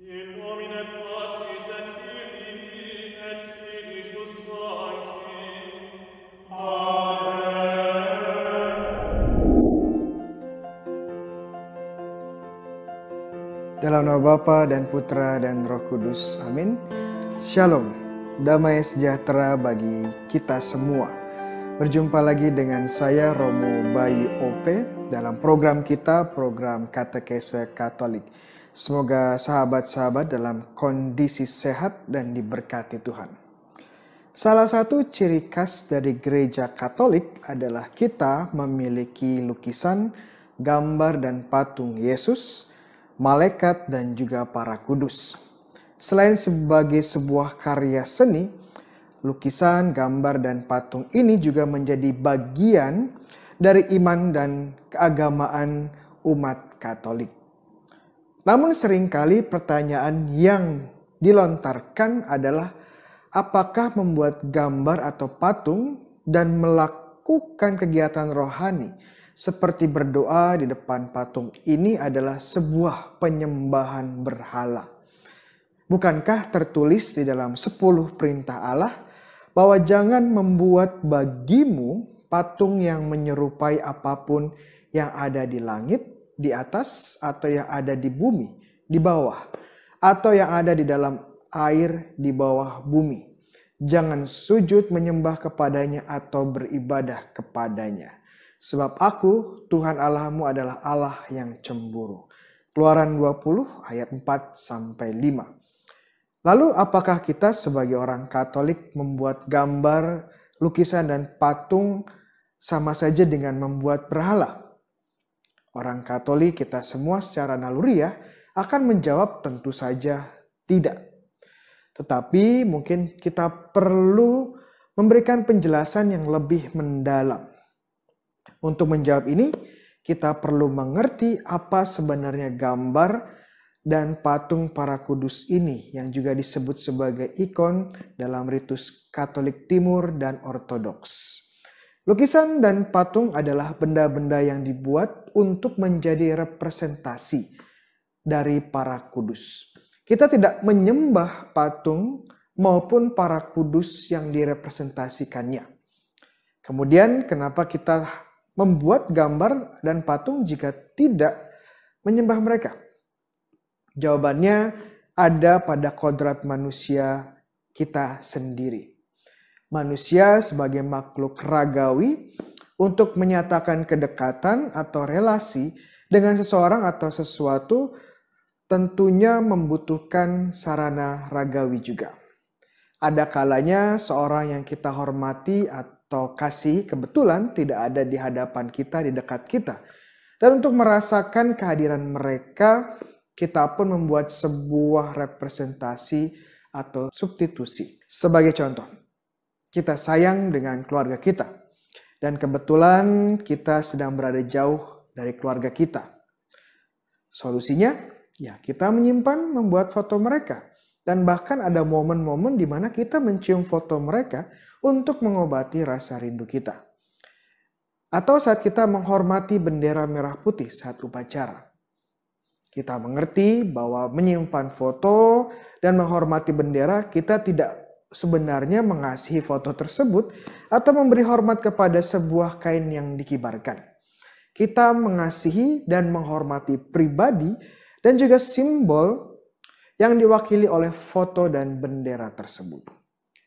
In nomine Patris et Filii et Spiritus Sancti. Dalam nama Bapa dan Putra dan Roh Kudus. Amin. Shalom. Damai sejahtera bagi kita semua. Berjumpa lagi dengan saya Romo Bayu OP dalam program kita, program Katekese Katolik. Semoga sahabat-sahabat dalam kondisi sehat dan diberkati Tuhan. Salah satu ciri khas dari gereja Katolik adalah kita memiliki lukisan, gambar dan patung Yesus, malaikat dan juga para kudus. Selain sebagai sebuah karya seni, lukisan, gambar dan patung ini juga menjadi bagian dari iman dan keagamaan umat Katolik. Namun seringkali pertanyaan yang dilontarkan adalah apakah membuat gambar atau patung dan melakukan kegiatan rohani seperti berdoa di depan patung ini adalah sebuah penyembahan berhala. Bukankah tertulis di dalam 10 perintah Allah bahwa jangan membuat bagimu patung yang menyerupai apapun yang ada di langit, di atas, atau yang ada di bumi, di bawah, atau yang ada di dalam air di bawah bumi. Jangan sujud menyembah kepadanya atau beribadah kepadanya. Sebab aku, Tuhan Allahmu adalah Allah yang cemburu. Keluaran 20 ayat 4-5. Lalu apakah kita sebagai orang Katolik membuat gambar, lukisan dan patung sama saja dengan membuat berhala? Orang Katolik kita semua secara naluriah akan menjawab tentu saja tidak. Tetapi mungkin kita perlu memberikan penjelasan yang lebih mendalam. Untuk menjawab ini, kita perlu mengerti apa sebenarnya gambar dan patung para kudus ini yang juga disebut sebagai ikon dalam ritus Katolik Timur dan Ortodoks. Lukisan dan patung adalah benda-benda yang dibuat untuk menjadi representasi dari para kudus. Kita tidak menyembah patung maupun para kudus yang direpresentasikannya. Kemudian kenapa kita membuat gambar dan patung jika tidak menyembah mereka? Jawabannya ada pada kodrat manusia kita sendiri. Manusia sebagai makhluk ragawi untuk menyatakan kedekatan atau relasi dengan seseorang atau sesuatu tentunya membutuhkan sarana ragawi juga. Ada kalanya seorang yang kita hormati atau kasih kebetulan tidak ada di hadapan kita, di dekat kita. Dan untuk merasakan kehadiran mereka, kita pun membuat sebuah representasi atau substitusi. Sebagai contoh, kita sayang dengan keluarga kita. Dan kebetulan kita sedang berada jauh dari keluarga kita. Solusinya, ya kita menyimpan, membuat foto mereka. Dan bahkan ada momen-momen di mana kita mencium foto mereka untuk mengobati rasa rindu kita. Atau saat kita menghormati bendera merah putih saat upacara. Kita mengerti bahwa menyimpan foto dan menghormati bendera, kita tidak sebenarnya mengasihi foto tersebut atau memberi hormat kepada sebuah kain yang dikibarkan. Kita mengasihi dan menghormati pribadi dan juga simbol yang diwakili oleh foto dan bendera tersebut.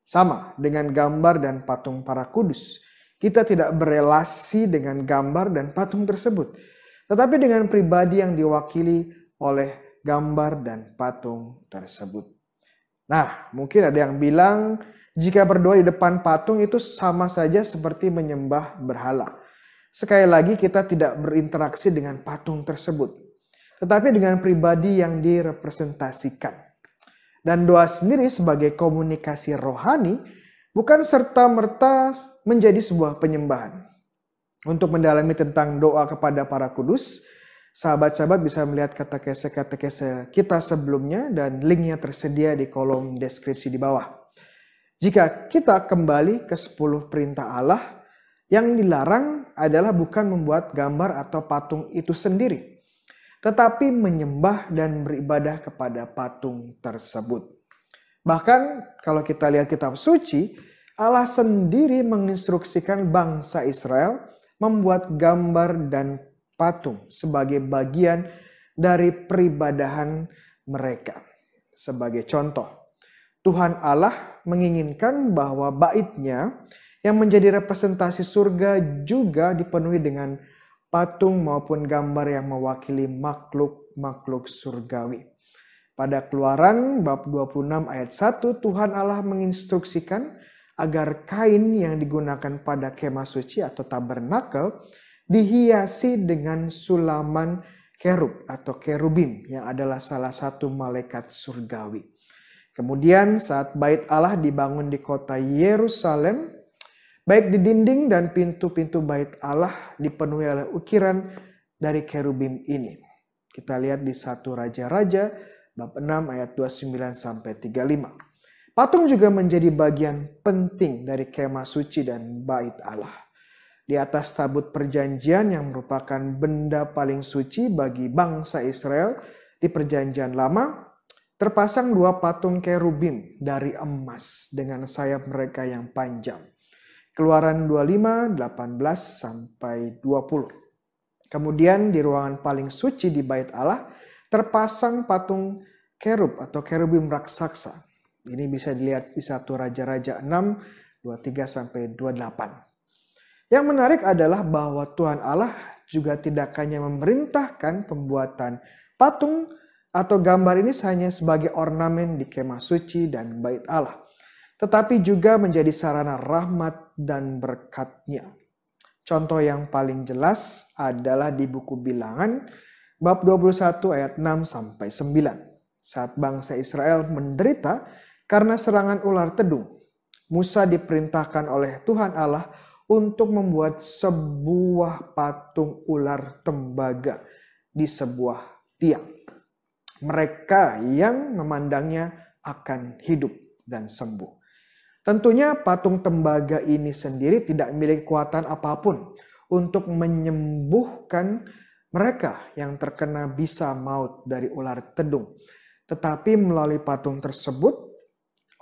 Sama dengan gambar dan patung para kudus, kita tidak berelasi dengan gambar dan patung tersebut, tetapi dengan pribadi yang diwakili oleh gambar dan patung tersebut. Nah, mungkin ada yang bilang jika berdoa di depan patung itu sama saja seperti menyembah berhala. Sekali lagi kita tidak berinteraksi dengan patung tersebut, tetapi dengan pribadi yang direpresentasikan. Dan doa sendiri sebagai komunikasi rohani bukan serta-merta menjadi sebuah penyembahan. Untuk mendalami tentang doa kepada para kudus, sahabat-sahabat bisa melihat katekese kita sebelumnya dan linknya tersedia di kolom deskripsi di bawah. Jika kita kembali ke 10 perintah Allah, yang dilarang adalah bukan membuat gambar atau patung itu sendiri, tetapi menyembah dan beribadah kepada patung tersebut. Bahkan kalau kita lihat kitab suci, Allah sendiri menginstruksikan bangsa Israel membuat gambar dan patung sebagai bagian dari peribadahan mereka. Sebagai contoh, Tuhan Allah menginginkan bahwa bait-Nya yang menjadi representasi surga juga dipenuhi dengan patung maupun gambar yang mewakili makhluk-makhluk surgawi. Pada Keluaran bab 26 ayat 1, Tuhan Allah menginstruksikan agar kain yang digunakan pada kemah suci atau tabernakel dihiasi dengan sulaman kerub atau kerubim yang adalah salah satu malaikat surgawi. Kemudian saat bait Allah dibangun di kota Yerusalem, baik di dinding dan pintu-pintu bait Allah dipenuhi oleh ukiran dari kerubim ini. Kita lihat di 1 Raja-Raja bab 6 ayat 29 sampai 35. Patung juga menjadi bagian penting dari kemah suci dan bait Allah. Di atas tabut perjanjian yang merupakan benda paling suci bagi bangsa Israel di perjanjian lama, terpasang 2 patung kerubim dari emas dengan sayap mereka yang panjang. Keluaran 25, 18 sampai 20. Kemudian di ruangan paling suci di bait Allah terpasang patung kerub atau kerubim raksasa. Ini bisa dilihat di 1 Raja-Raja 6, 23 sampai 28. Yang menarik adalah bahwa Tuhan Allah juga tidak hanya memerintahkan pembuatan patung atau gambar ini hanya sebagai ornamen di kemah suci dan bait Allah, tetapi juga menjadi sarana rahmat dan berkat-Nya. Contoh yang paling jelas adalah di buku Bilangan bab 21 ayat 6 sampai 9. Saat bangsa Israel menderita karena serangan ular tedung, Musa diperintahkan oleh Tuhan Allah untuk membuat sebuah patung ular tembaga di sebuah tiang. Mereka yang memandangnya akan hidup dan sembuh. Tentunya patung tembaga ini sendiri tidak memiliki kekuatan apapun untuk menyembuhkan mereka yang terkena bisa maut dari ular tedung. Tetapi melalui patung tersebut,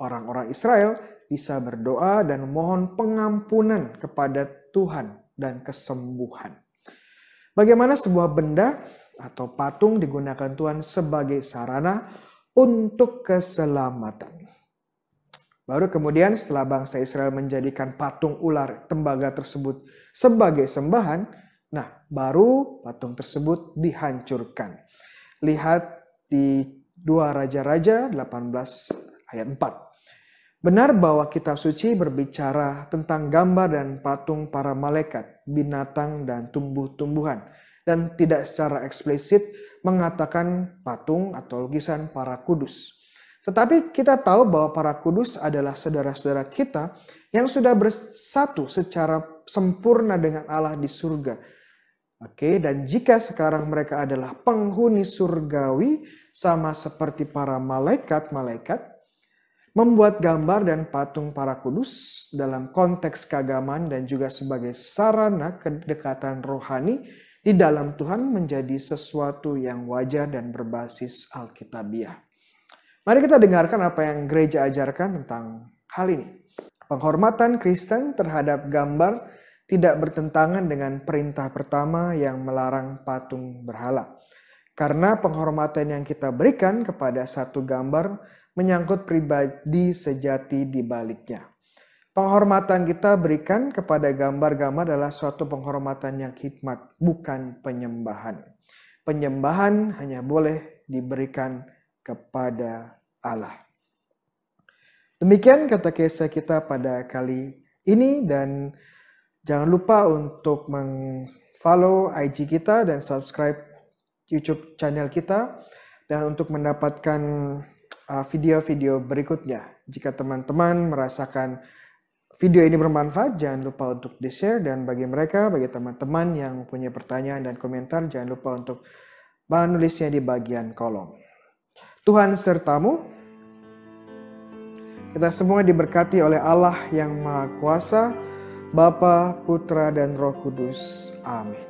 orang-orang Israel bisa berdoa dan memohon pengampunan kepada Tuhan dan kesembuhan. Bagaimana sebuah benda atau patung digunakan Tuhan sebagai sarana untuk keselamatan. Baru kemudian setelah bangsa Israel menjadikan patung ular tembaga tersebut sebagai sembahan, nah baru patung tersebut dihancurkan. Lihat di 2 Raja-Raja 18 ayat 4. Benar bahwa kitab suci berbicara tentang gambar dan patung para malaikat, binatang dan tumbuh-tumbuhan, dan tidak secara eksplisit mengatakan patung atau lukisan para kudus. Tetapi kita tahu bahwa para kudus adalah saudara-saudara kita yang sudah bersatu secara sempurna dengan Allah di surga. Dan jika sekarang mereka adalah penghuni surgawi sama seperti para malaikat-malaikat, membuat gambar dan patung para kudus dalam konteks keagamaan dan juga sebagai sarana kedekatan rohani di dalam Tuhan menjadi sesuatu yang wajar dan berbasis Alkitabiah. Mari kita dengarkan apa yang gereja ajarkan tentang hal ini. Penghormatan Kristen terhadap gambar tidak bertentangan dengan perintah pertama yang melarang patung berhala. Karena penghormatan yang kita berikan kepada satu gambar menyangkut pribadi sejati di baliknya. Penghormatan kita berikan kepada gambar-gambar adalah suatu penghormatan yang hikmat, bukan penyembahan. Penyembahan hanya boleh diberikan kepada Allah. Demikian kata kisah kita pada kali ini, dan jangan lupa untuk follow IG kita dan subscribe YouTube channel kita, dan untuk mendapatkan video-video berikutnya. Jika teman-teman merasakan video ini bermanfaat, jangan lupa untuk di-share, dan bagi teman-teman yang punya pertanyaan dan komentar, jangan lupa untuk menulisnya di bagian kolom. Tuhan sertamu. Kita semua diberkati oleh Allah yang Maha Kuasa, Bapa, Putra, dan Roh Kudus. Amin.